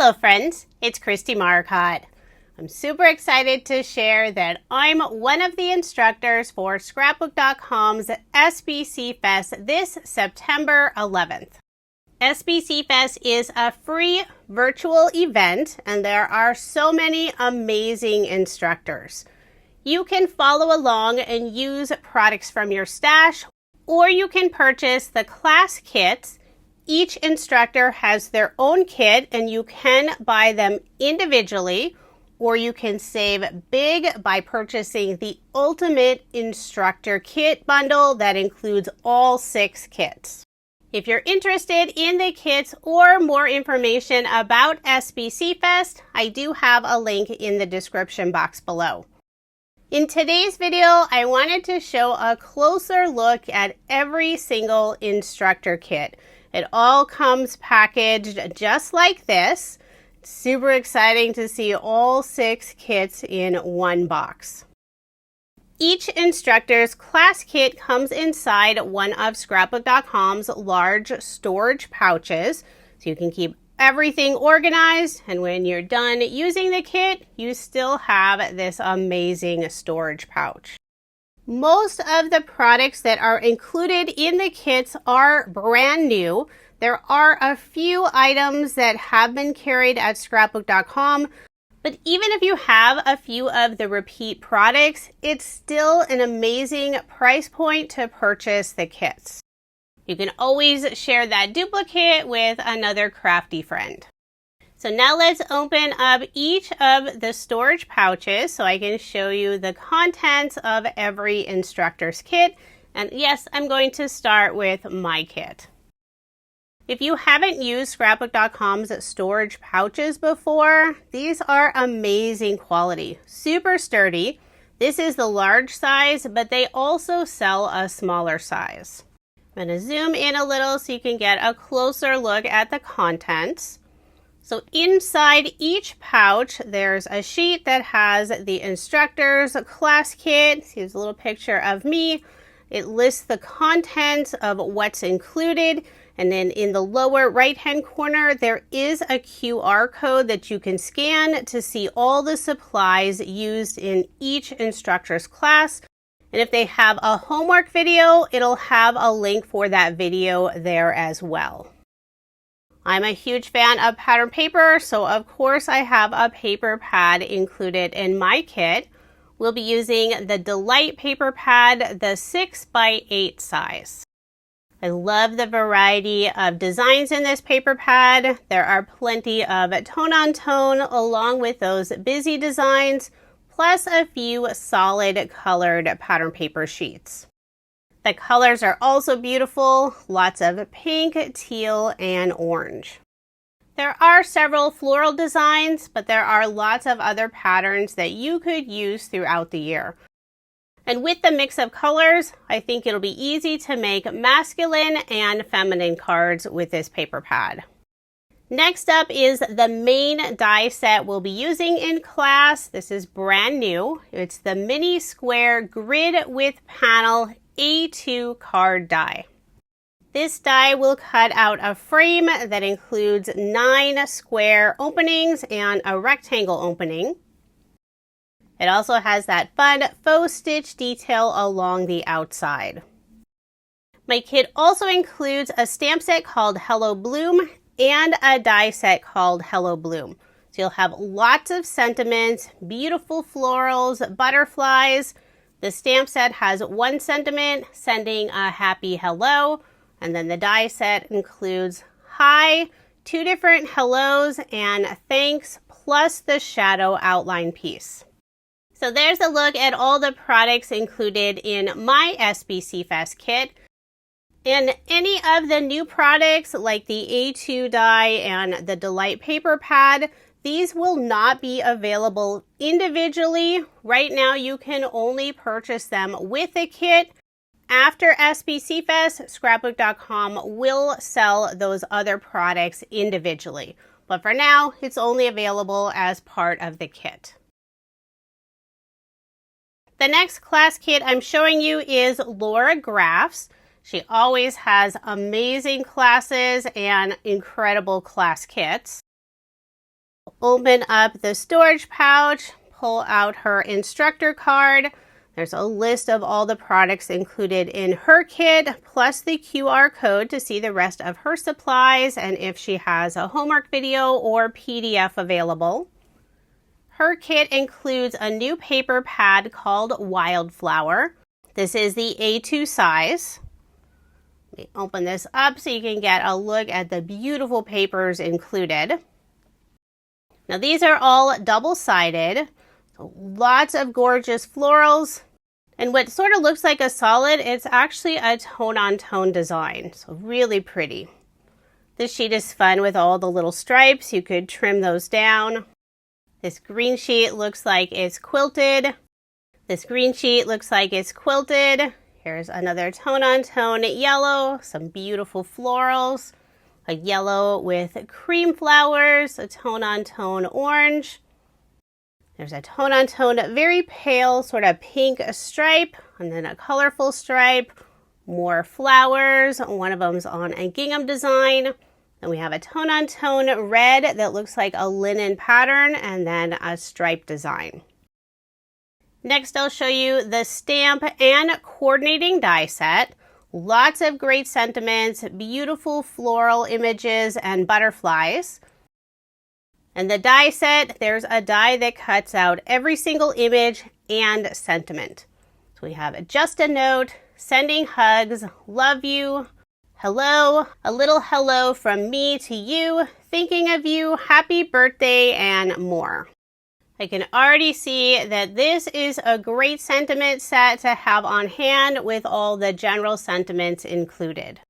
Hello friends, it's Kristie Marcotte. I'm super excited to share that I'm one of the instructors for Scrapbook.com's SBC Fest this September 11th. SBC Fest is a free virtual event and there are so many amazing instructors. You can follow along and use products from your stash, or you can purchase the class kits. Each instructor has their own kit and you can buy them individually, or you can save big by purchasing the Ultimate Instructor Kit bundle that includes all 6 kits. If you're interested in the kits or more information about SBC Fest, I do have a link in the description box below. In today's video, I wanted to show a closer look at every single instructor kit. It all comes packaged just like this. It's super exciting to see all 6 kits in one box. Each instructor's class kit comes inside one of Scrapbook.com's large storage pouches, so you can keep everything organized, and when you're done using the kit, you still have this amazing storage pouch. Most of the products that are included in the kits are brand new. There are a few items that have been carried at Scrapbook.com, but even if you have a few of the repeat products, it's still an amazing price point to purchase the kits. You can always share that duplicate with another crafty friend. So now let's open up each of the storage pouches so I can show you the contents of every instructor's kit. And yes, I'm going to start with my kit. If you haven't used Scrapbook.com's storage pouches before, these are amazing quality, super sturdy. This is the large size, but they also sell a smaller size. I'm going to zoom in a little so you can get a closer look at the contents. So inside each pouch, there's a sheet that has the instructor's class kit. Here's a little picture of me. It lists the contents of what's included. And then in the lower right-hand corner, there is a QR code that you can scan to see all the supplies used in each instructor's class. And if they have a homework video, it'll have a link for that video there as well. I'm a huge fan of pattern paper, so of course I have a paper pad included in my kit. We'll be using the Delight paper pad, the 6x8 size. I love the variety of designs in this paper pad. There are plenty of tone-on-tone along with those busy designs, plus a few solid colored pattern paper sheets. The colors are also beautiful, lots of pink, teal, and orange. There are several floral designs, but there are lots of other patterns that you could use throughout the year. And with the mix of colors, I think it'll be easy to make masculine and feminine cards with this paper pad. Next up is the main die set we'll be using in class. This is brand new. It's the mini square grid with panel A2 card die. This die will cut out a frame that includes 9 square openings and a rectangle opening. It also has that fun faux stitch detail along the outside. My kit also includes a stamp set called Hello Bloom and a die set called Hello Bloom. So you'll have lots of sentiments, beautiful florals, butterflies. The stamp set has 1 sentiment, sending a happy hello, and then the die set includes hi, 2 different hellos, and thanks, plus the shadow outline piece. So there's a look at all the products included in my SBC Fest kit. And any of the new products like the A2 die and the Delight paper pad, these will not be available individually. Right now you can only purchase them with a kit. After SBC Fest, Scrapbook.com will sell those other products individually. But for now, it's only available as part of the kit. The next class kit I'm showing you is Laura Graff's. She always has amazing classes and incredible class kits. open up the storage pouch, pull out her instructor card. There's a list of all the products included in her kit, plus the QR code to see the rest of her supplies and if she has a homework video or PDF available. Her kit includes a new paper pad called Wildflower. This is the A2 size. Let me open this up so you can get a look at the beautiful papers included. Now these are all double-sided, so lots of gorgeous florals. And what sort of looks like a solid, it's actually a tone-on-tone design, so really pretty. This sheet is fun with all the little stripes. You could trim those down. This green sheet looks like it's quilted. This green sheet looks like it's quilted. Here's another tone-on-tone yellow, some beautiful florals, a yellow with cream flowers, a tone-on-tone orange. There's a tone-on-tone, very pale, sort of pink stripe, and then a colorful stripe, more flowers. One of them's on a gingham design. Then we have a tone-on-tone red that looks like a linen pattern, and then a stripe design. Next, I'll show you the stamp and coordinating die set. Lots of great sentiments, beautiful floral images, and butterflies. And the die set, there's a die that cuts out every single image and sentiment. So we have just a note, sending hugs, love you, hello, a little hello from me to you, thinking of you, happy birthday, and more. I can already see that this is a great sentiment set to have on hand with all the general sentiments included.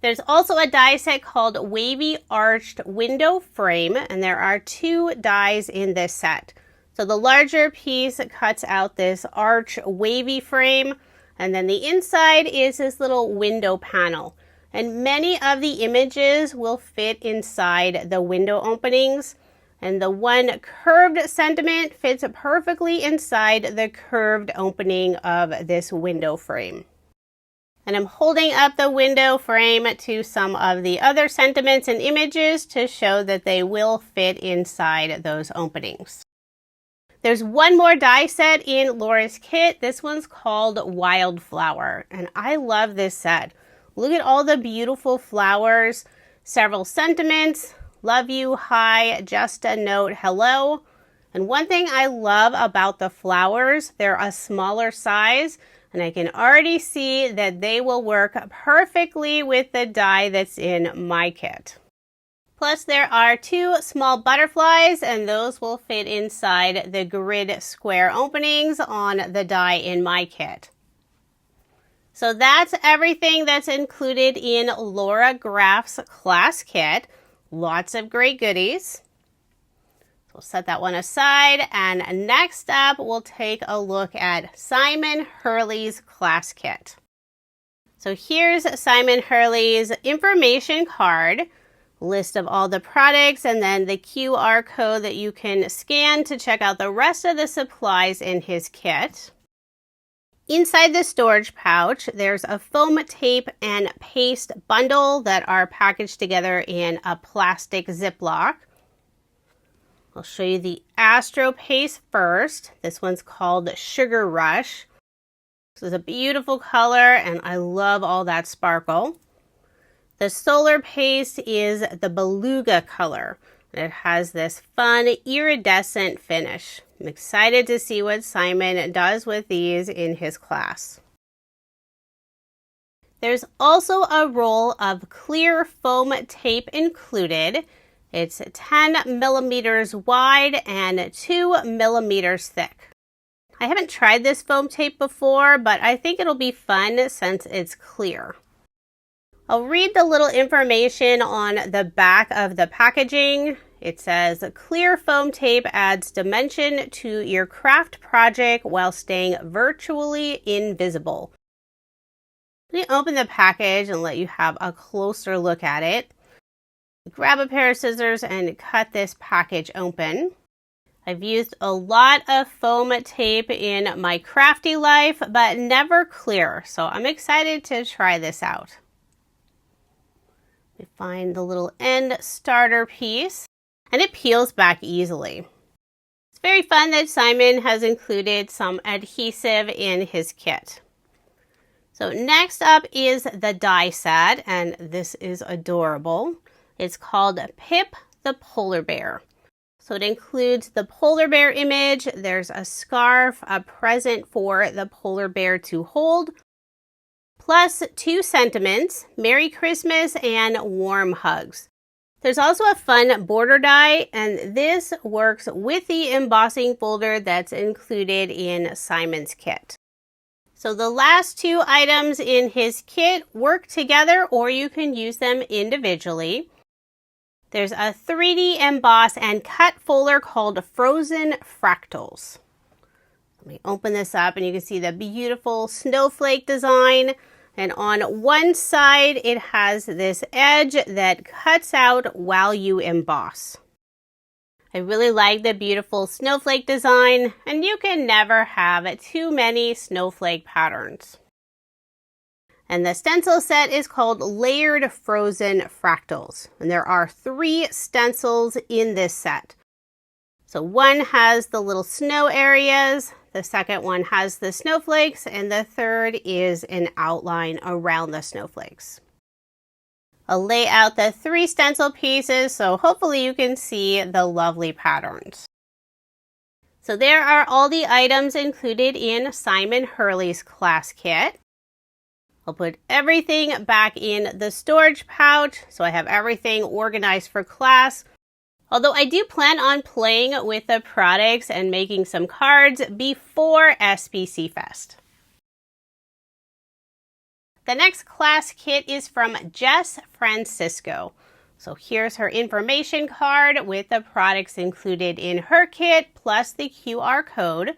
There's also a die set called Wavy Arched Window Frame, and there are 2 dies in this set. So the larger piece cuts out this arch wavy frame, and then the inside is this little window panel. And many of the images will fit inside the window openings, and the one curved sentiment fits perfectly inside the curved opening of this window frame. And I'm holding up the window frame to some of the other sentiments and images to show that they will fit inside those openings. There's one more die set in Laura's kit. This one's called Wildflower, and I love this set. Look at all the beautiful flowers, several sentiments, love you, hi, just a note, hello. And one thing I love about the flowers, they're a smaller size, and I can already see that they will work perfectly with the die that's in my kit. Plus there are 2 small butterflies, and those will fit inside the grid square openings on the die in my kit. So that's everything that's included in Laura Graff's class kit. Lots of great goodies. We'll set that one aside, and next up we'll take a look at Simon Hurley's class kit. So here's Simon Hurley's information card, list of all the products, and then the QR code that you can scan to check out the rest of the supplies in his kit. Inside the storage pouch, there's a foam tape and paste bundle that are packaged together in a plastic Ziploc. I'll show you the Astro Paste first. This one's called Sugar Rush. This is a beautiful color, and I love all that sparkle. The Solar Paste is the Beluga color. It has this fun iridescent finish. I'm excited to see what Simon does with these in his class. There's also a roll of clear foam tape included. It's 10 millimeters wide and 2 millimeters thick. I haven't tried this foam tape before, but I think it'll be fun since it's clear. I'll read the little information on the back of the packaging. It says, clear foam tape adds dimension to your craft project while staying virtually invisible. Let me open the package and let you have a closer look at it. Grab a pair of scissors and cut this package open. I've used a lot of foam tape in my crafty life, but never clear, so I'm excited to try this out. We find the little end starter piece. and it peels back easily. It's very fun that Simon has included some adhesive in his kit. So next up is the die set, and this is adorable. It's called Pip the Polar Bear. So it includes the polar bear image, there's a scarf, a present for the polar bear to hold, plus 2 sentiments, Merry Christmas and warm hugs. There's also a fun border die, and this works with the embossing folder that's included in Simon's kit. So the last 2 items in his kit work together, or you can use them individually. There's a 3D emboss and cut folder called Frozen Fractals. Let me open this up and you can see the beautiful snowflake design. And on one side, it has this edge that cuts out while you emboss. I really like the beautiful snowflake design, and you can never have too many snowflake patterns. And the stencil set is called Layered Frozen Fractals, and there are 3 stencils in this set. So one has the little snow areas, the second one has the snowflakes, and the third is an outline around the snowflakes. I'll lay out the 3 stencil pieces, so hopefully you can see the lovely patterns. So there are all the items included in Simon Hurley's class kit. I'll put everything back in the storage pouch, so I have everything organized for class. Although I do plan on playing with the products and making some cards before SBC Fest. The next class kit is from Jess Francisco. So here's her information card with the products included in her kit plus the QR code.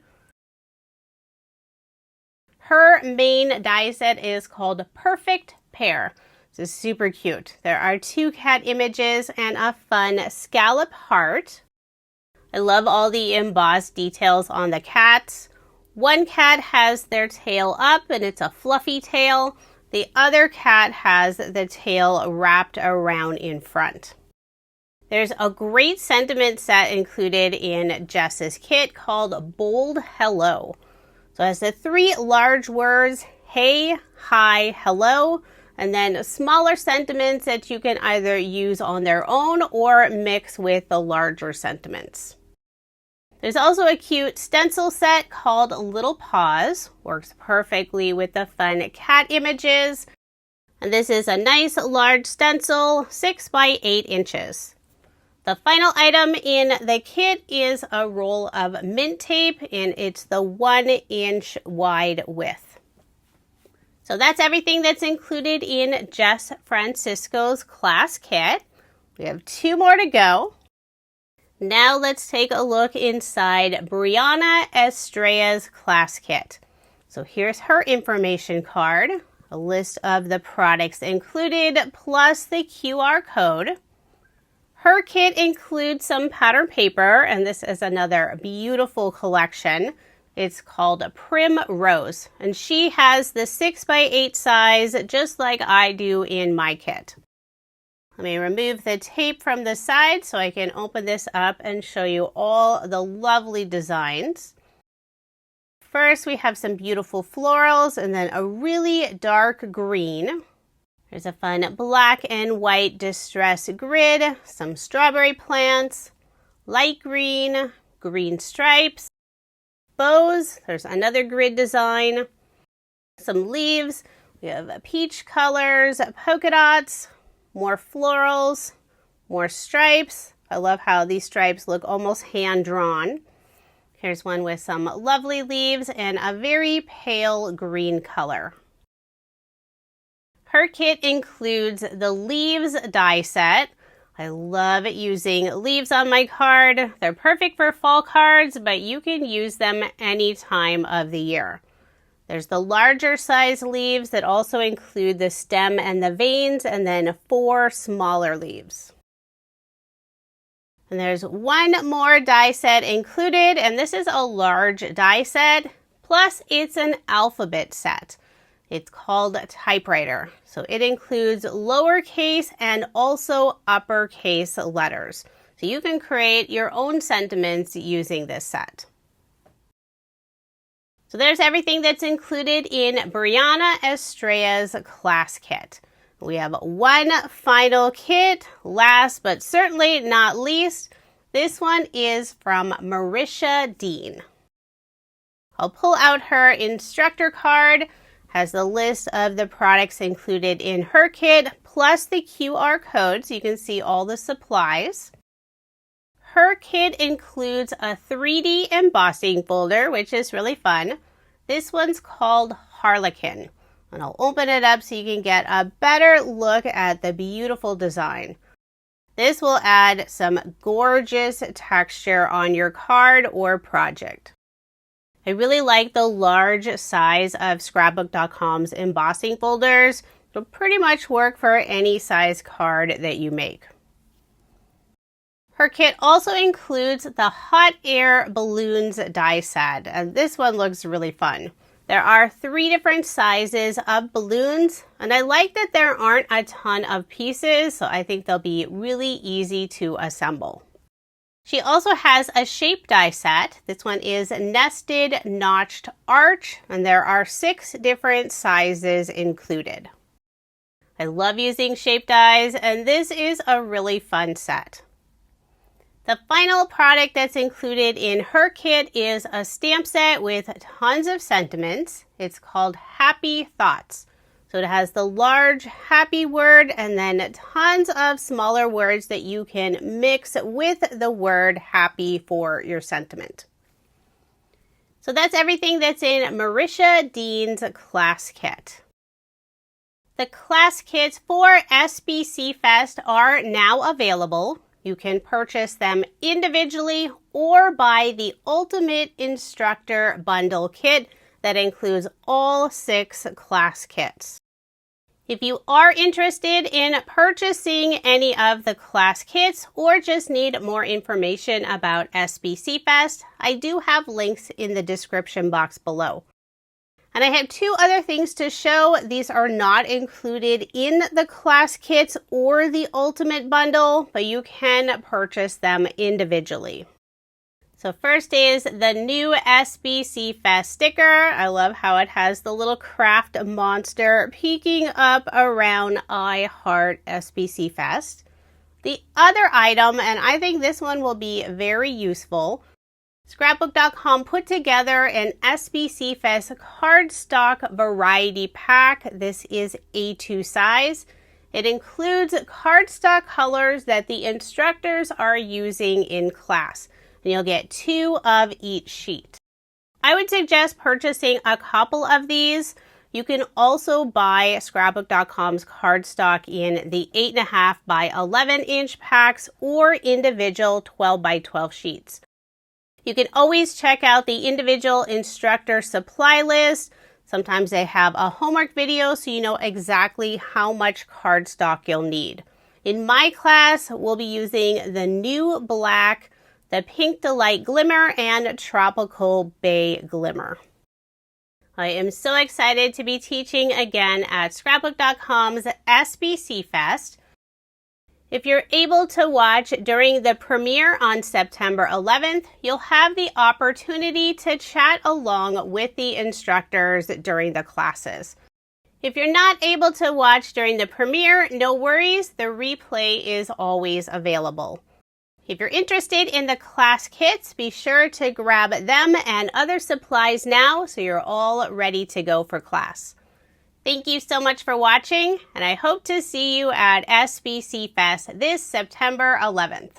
Her main die set is called Perfect Pair. This is super cute. There are 2 cat images and a fun scallop heart. I love all the embossed details on the cats. One cat has their tail up and it's a fluffy tail. The other cat has the tail wrapped around in front. There's a great sentiment set included in Jess's kit called Bold Hello. So it has the 3 large words, hey, hi, hello, and then smaller sentiments that you can either use on their own or mix with the larger sentiments. There's also a cute stencil set called Little Paws. Works perfectly with the fun cat images. And this is a nice large stencil, 6 by 8 inches. The final item in the kit is a roll of mint tape, and it's the 1-inch wide width. So that's everything that's included in Jess Francisco's class kit. We have 2 more to go. Now let's take a look inside Brianna Estrella's class kit. So here's her information card, a list of the products included, plus the QR code. Her kit includes some pattern paper, and this is another beautiful collection. It's called Prim Rose, and she has the 6 by 8 size, just like I do in my kit. Let me remove the tape from the side so I can open this up and show you all the lovely designs. First, we have some beautiful florals and then a really dark green. There's a fun black and white distress grid, some strawberry plants, light green, green stripes, bows. There's another grid design, some leaves. We have peach colors, polka dots, more florals, more stripes. I love how these stripes look almost hand-drawn. Here's one with some lovely leaves and a very pale green color. Her kit includes the leaves die set. I love using leaves on my card. They're perfect for fall cards, but you can use them any time of the year. There's the larger size leaves that also include the stem and the veins, and then 4 smaller leaves. And there's 1 more die set included, and this is a large die set, plus it's an alphabet set. It's called Typewriter. So it includes lowercase and also uppercase letters. So you can create your own sentiments using this set. So there's everything that's included in Brianna Estrella's class kit. We have one final kit, last but certainly not least. This one is from Mirisha Dean. I'll pull out her instructor card, has the list of the products included in her kit, plus the QR code so you can see all the supplies. Her kit includes a 3D embossing folder, which is really fun. This one's called Harlequin, and I'll open it up so you can get a better look at the beautiful design. This will add some gorgeous texture on your card or project. I really like the large size of Scrapbook.com's embossing folders. It'll pretty much work for any size card that you make. Her kit also includes the hot air balloons die set, and this one looks really fun. There are 3 different sizes of balloons, and I like that there aren't a ton of pieces, so I think they'll be really easy to assemble. She also has a shape die set. This one is nested notched arch, and there are 6 different sizes included. I love using shape dies, and this is a really fun set. The final product that's included in her kit is a stamp set with tons of sentiments. It's called Happy Thoughts. So it has the large happy word and then tons of smaller words that you can mix with the word happy for your sentiment. So that's everything that's in Mirisha Dean's class kit. The class kits for SBC Fest are now available. You can purchase them individually or buy the Ultimate Instructor Bundle Kit that includes all 6 class kits. If you are interested in purchasing any of the class kits or just need more information about SBC Fest, I do have links in the description box below. And I have 2 other things to show. These are not included in the class kits or the Ultimate Bundle, but you can purchase them individually. So first is the new SBC Fest sticker. I love how it has the little craft monster peeking up around I Heart SBC Fest. The other item, and I think this one will be very useful, Scrapbook.com put together an SBC Fest Cardstock variety pack. This is A2 size. It includes cardstock colors that the instructors are using in class. And you'll get 2 of each sheet. I would suggest purchasing a couple of these. You can also buy Scrapbook.com's cardstock in the 8.5 by 11 inch packs or individual 12 by 12 sheets. You can always check out the individual instructor supply list. Sometimes they have a homework video so you know exactly how much cardstock you'll need. In my class, we'll be using the new black, the Pink Delight Glimmer, and Tropical Bay Glimmer. I am so excited to be teaching again at Scrapbook.com's SBC Fest. If you're able to watch during the premiere on September 11th, you'll have the opportunity to chat along with the instructors during the classes. If you're not able to watch during the premiere, no worries, the replay is always available. If you're interested in the class kits, be sure to grab them and other supplies now so you're all ready to go for class. Thank you so much for watching, and I hope to see you at SBC Fest this September 11th.